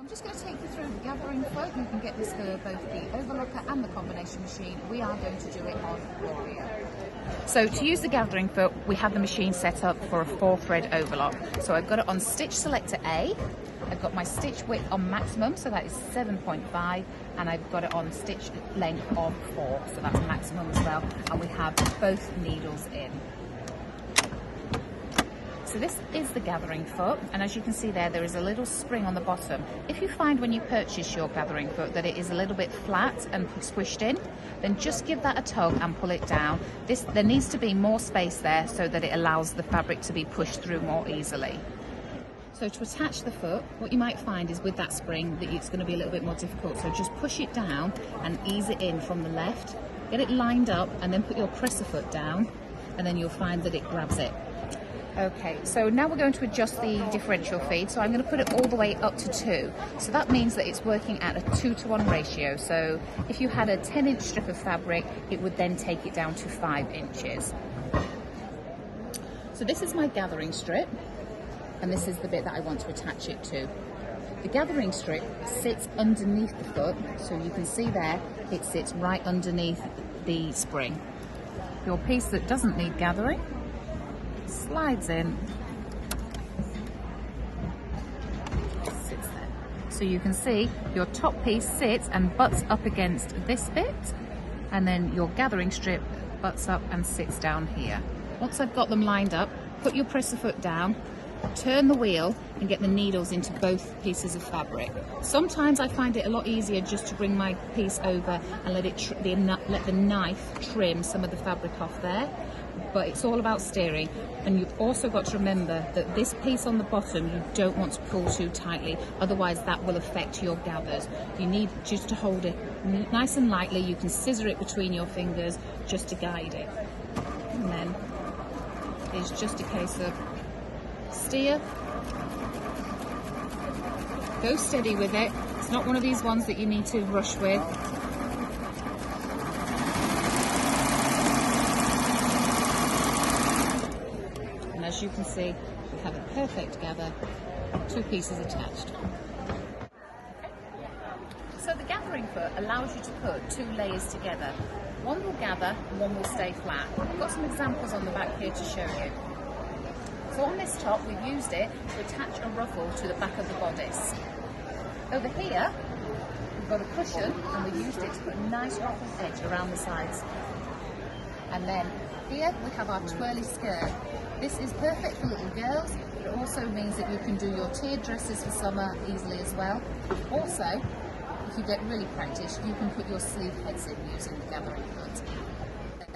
I'm just going to take you through the gathering foot. You can get this for both the overlocker and the combination machine. We are going to do it on Gloria. So to use the gathering foot, we have the machine set up for a 4-thread overlock. So I've got it on stitch selector A. I've got my stitch width on maximum, so that is 7.5, and I've got it on stitch length of 4, so that's maximum as well. And we have both needles in. So this is the gathering foot, and as you can see there is a little spring on the bottom. If you find when you purchase your gathering foot that it is a little bit flat and squished in, then just give that a tug and pull it down. There needs to be more space there so that it allows the fabric to be pushed through more easily. So to attach the foot, what you might find is with that spring that it's going to be a little bit more difficult. So just push it down and ease it in from the left, get it lined up, and then put your presser foot down, and then you'll find that it grabs it. Okay, so now we're going to adjust the differential feed. So I'm going to put it all the way up to 2. So that means that it's working at a 2-to-1 ratio. So if you had a 10-inch strip of fabric, it would then take it down to 5 inches. So this is my gathering strip, and this is the bit that I want to attach it to. The gathering strip sits underneath the foot, so you can see there, it sits right underneath the spring. Your piece that doesn't need gathering slides in, sits there. So you can see your top piece sits and butts up against this bit, and then your gathering strip butts up and sits down here. Once I've got them lined up, put your presser foot down, turn the wheel and get the needles into both pieces of fabric. Sometimes I find it a lot easier just to bring my piece over and let the knife trim some of the fabric off there, but it's all about steering. And you've also got to remember that this piece on the bottom you don't want to pull too tightly, otherwise that will affect your gathers. You need just to hold it nice and lightly. You can scissor it between your fingers just to guide it, and then it's just a case of steer, go steady with it. It's not one of these ones that you need to rush with. And as you can see, we have a perfect gather, 2 pieces attached. So the gathering foot allows you to put 2 layers together. One will gather and one will stay flat. I've got some examples on the back here to show you. So on this top, we've used it to attach a ruffle to the back of the bodice. Over here, we've got a cushion, and we've used it to put a nice ruffled edge around the sides. And then here we have our twirly skirt. This is perfect for little girls, but it also means that you can do your tiered dresses for summer easily as well. Also, if you get really practiced, you can put your sleeve heads in using the gathering foot.